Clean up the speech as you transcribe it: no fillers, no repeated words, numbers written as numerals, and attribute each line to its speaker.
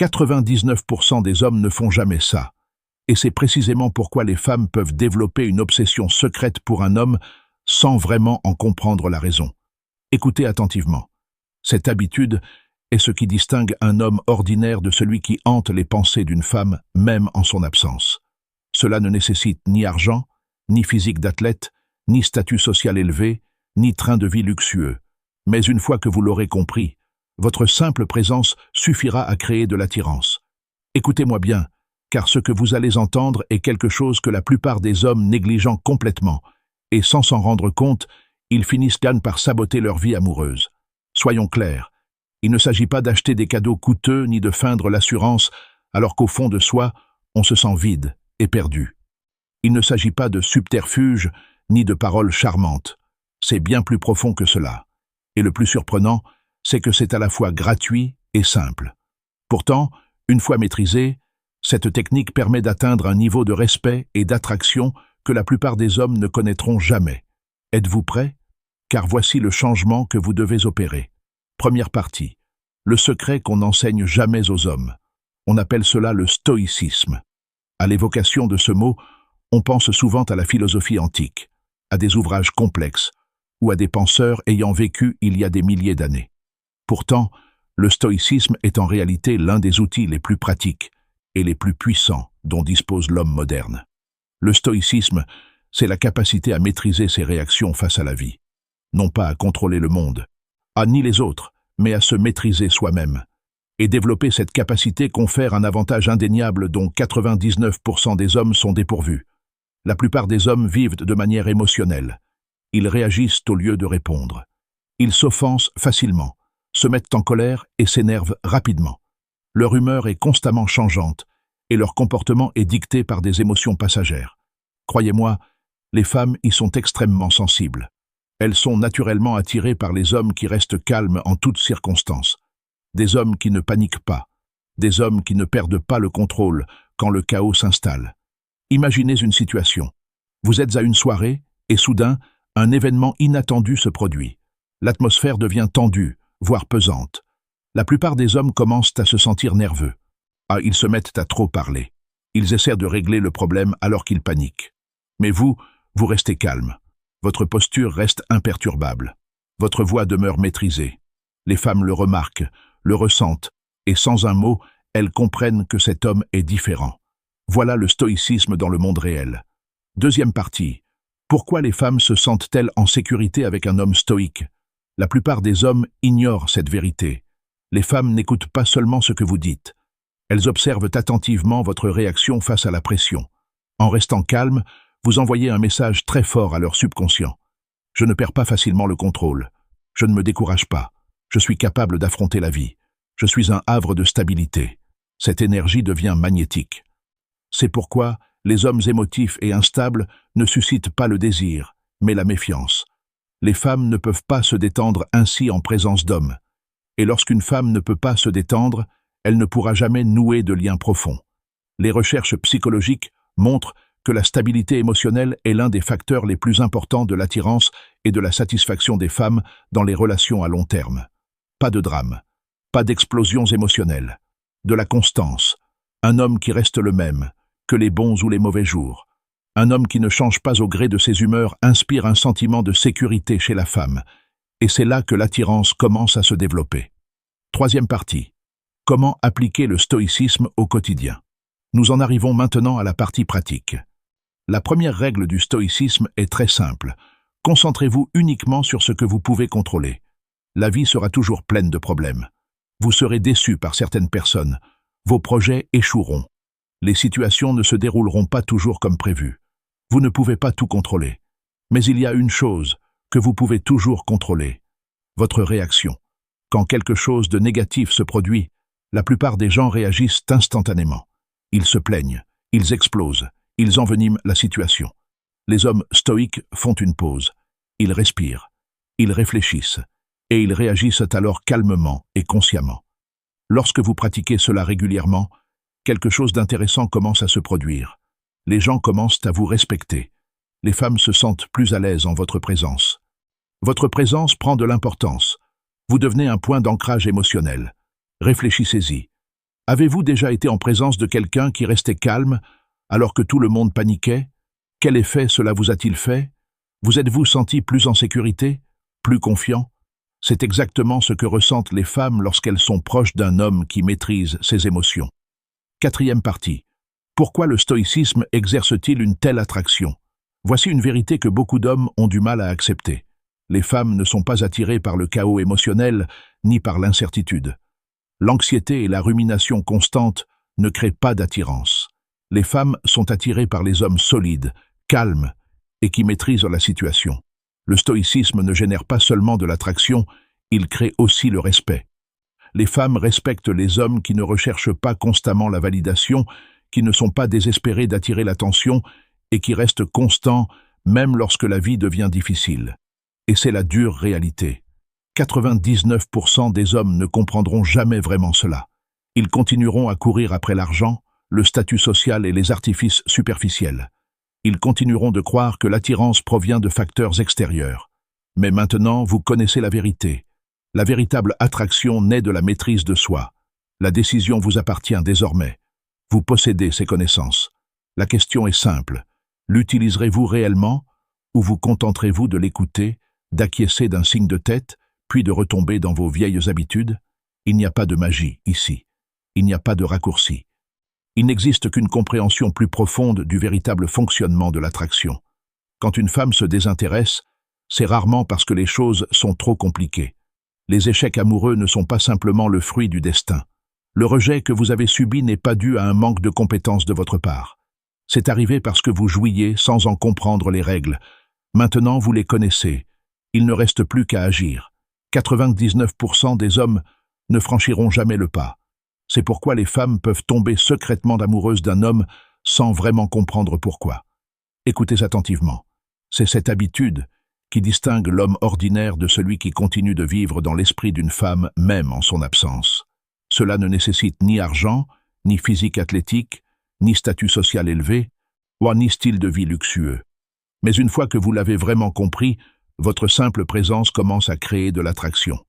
Speaker 1: 99% des hommes ne font jamais ça. Et c'est précisément pourquoi les femmes peuvent développer une obsession secrète pour un homme sans vraiment en comprendre la raison. Écoutez attentivement. Cette habitude est ce qui distingue un homme ordinaire de celui qui hante les pensées d'une femme, même en son absence. Cela ne nécessite ni argent, ni physique d'athlète, ni statut social élevé, ni train de vie luxueux. Mais une fois que vous l'aurez compris, votre simple présence suffira à créer de l'attirance. Écoutez-moi bien, car ce que vous allez entendre est quelque chose que la plupart des hommes négligent complètement, et sans s'en rendre compte, ils finissent par saboter leur vie amoureuse. Soyons clairs, il ne s'agit pas d'acheter des cadeaux coûteux ni de feindre l'assurance, alors qu'au fond de soi, on se sent vide et perdu. Il ne s'agit pas de subterfuge ni de paroles charmantes. C'est bien plus profond que cela. Et le plus surprenant, c'est que c'est à la fois gratuit et simple. Pourtant, une fois maîtrisée, cette technique permet d'atteindre un niveau de respect et d'attraction que la plupart des hommes ne connaîtront jamais. Êtes-vous prêts? Car voici le changement que vous devez opérer. Première partie. Le secret qu'on n'enseigne jamais aux hommes. On appelle cela le stoïcisme. À l'évocation de ce mot, on pense souvent à la philosophie antique, à des ouvrages complexes, ou à des penseurs ayant vécu il y a des milliers d'années. Pourtant, le stoïcisme est en réalité l'un des outils les plus pratiques et les plus puissants dont dispose l'homme moderne. Le stoïcisme, c'est la capacité à maîtriser ses réactions face à la vie. Non pas à contrôler le monde, ni les autres, mais à se maîtriser soi-même. Et développer cette capacité confère un avantage indéniable dont 99% des hommes sont dépourvus. La plupart des hommes vivent de manière émotionnelle. Ils réagissent au lieu de répondre. Ils s'offensent facilement, se mettent en colère et s'énervent rapidement. Leur humeur est constamment changeante et leur comportement est dicté par des émotions passagères. Croyez-moi, les femmes y sont extrêmement sensibles. Elles sont naturellement attirées par les hommes qui restent calmes en toutes circonstances. Des hommes qui ne paniquent pas. Des hommes qui ne perdent pas le contrôle quand le chaos s'installe. Imaginez une situation. Vous êtes à une soirée et soudain, un événement inattendu se produit. L'atmosphère devient tendue, voire pesante. La plupart des hommes commencent à se sentir nerveux. Ils se mettent à trop parler. Ils essaient de régler le problème alors qu'ils paniquent. Mais vous restez calme. Votre posture reste imperturbable. Votre voix demeure maîtrisée. Les femmes le remarquent, le ressentent, et sans un mot, elles comprennent que cet homme est différent. Voilà le stoïcisme dans le monde réel. Deuxième partie. Pourquoi les femmes se sentent-elles en sécurité avec un homme stoïque? La plupart des hommes ignorent cette vérité. Les femmes n'écoutent pas seulement ce que vous dites. Elles observent attentivement votre réaction face à la pression. En restant calme, vous envoyez un message très fort à leur subconscient. Je ne perds pas facilement le contrôle. Je ne me décourage pas. Je suis capable d'affronter la vie. Je suis un havre de stabilité. Cette énergie devient magnétique. C'est pourquoi les hommes émotifs et instables ne suscitent pas le désir, mais la méfiance. Les femmes ne peuvent pas se détendre ainsi en présence d'hommes. Et lorsqu'une femme ne peut pas se détendre, elle ne pourra jamais nouer de liens profonds. Les recherches psychologiques montrent que la stabilité émotionnelle est l'un des facteurs les plus importants de l'attirance et de la satisfaction des femmes dans les relations à long terme. Pas de drame, pas d'explosions émotionnelles, de la constance, un homme qui reste le même, que les bons ou les mauvais jours. Un homme qui ne change pas au gré de ses humeurs inspire un sentiment de sécurité chez la femme, et c'est là que l'attirance commence à se développer. Troisième partie. Comment appliquer le stoïcisme au quotidien? Nous en arrivons maintenant à la partie pratique. La première règle du stoïcisme est très simple. Concentrez-vous uniquement sur ce que vous pouvez contrôler. La vie sera toujours pleine de problèmes. Vous serez déçu par certaines personnes. Vos projets échoueront. Les situations ne se dérouleront pas toujours comme prévu. Vous ne pouvez pas tout contrôler. Mais il y a une chose que vous pouvez toujours contrôler. Votre réaction. Quand quelque chose de négatif se produit, la plupart des gens réagissent instantanément. Ils se plaignent, ils explosent, ils enveniment la situation. Les hommes stoïques font une pause. Ils respirent, ils réfléchissent, et ils réagissent alors calmement et consciemment. Lorsque vous pratiquez cela régulièrement, quelque chose d'intéressant commence à se produire. Les gens commencent à vous respecter. Les femmes se sentent plus à l'aise en votre présence. Votre présence prend de l'importance. Vous devenez un point d'ancrage émotionnel. Réfléchissez-y. Avez-vous déjà été en présence de quelqu'un qui restait calme alors que tout le monde paniquait? Quel effet cela vous a-t-il fait? Vous êtes-vous senti plus en sécurité, plus confiant? C'est exactement ce que ressentent les femmes lorsqu'elles sont proches d'un homme qui maîtrise ses émotions. Quatrième partie. Pourquoi le stoïcisme exerce-t-il une telle attraction? Voici une vérité que beaucoup d'hommes ont du mal à accepter. Les femmes ne sont pas attirées par le chaos émotionnel ni par l'incertitude. L'anxiété et la rumination constante ne créent pas d'attirance. Les femmes sont attirées par les hommes solides, calmes et qui maîtrisent la situation. Le stoïcisme ne génère pas seulement de l'attraction, il crée aussi le respect. Les femmes respectent les hommes qui ne recherchent pas constamment la validation, qui ne sont pas désespérés d'attirer l'attention et qui restent constants même lorsque la vie devient difficile. Et c'est la dure réalité. 99% des hommes ne comprendront jamais vraiment cela. Ils continueront à courir après l'argent, le statut social et les artifices superficiels. Ils continueront de croire que l'attirance provient de facteurs extérieurs. Mais maintenant, vous connaissez la vérité. La véritable attraction naît de la maîtrise de soi. La décision vous appartient désormais. Vous possédez ces connaissances. La question est simple. L'utiliserez-vous réellement ou vous contenterez-vous de l'écouter, d'acquiescer d'un signe de tête, puis de retomber dans vos vieilles habitudes? Il n'y a pas de magie ici. Il n'y a pas de raccourci. Il n'existe qu'une compréhension plus profonde du véritable fonctionnement de l'attraction. Quand une femme se désintéresse, c'est rarement parce que les choses sont trop compliquées. Les échecs amoureux ne sont pas simplement le fruit du destin. Le rejet que vous avez subi n'est pas dû à un manque de compétence de votre part. C'est arrivé parce que vous jouiez sans en comprendre les règles. Maintenant, vous les connaissez. Il ne reste plus qu'à agir. 99% des hommes ne franchiront jamais le pas. C'est pourquoi les femmes peuvent tomber secrètement amoureuses d'un homme sans vraiment comprendre pourquoi. Écoutez attentivement. C'est cette habitude qui distingue l'homme ordinaire de celui qui continue de vivre dans l'esprit d'une femme même en son absence. Cela ne nécessite ni argent, ni physique athlétique, ni statut social élevé, ou ni style de vie luxueux. Mais une fois que vous l'avez vraiment compris, votre simple présence commence à créer de l'attraction.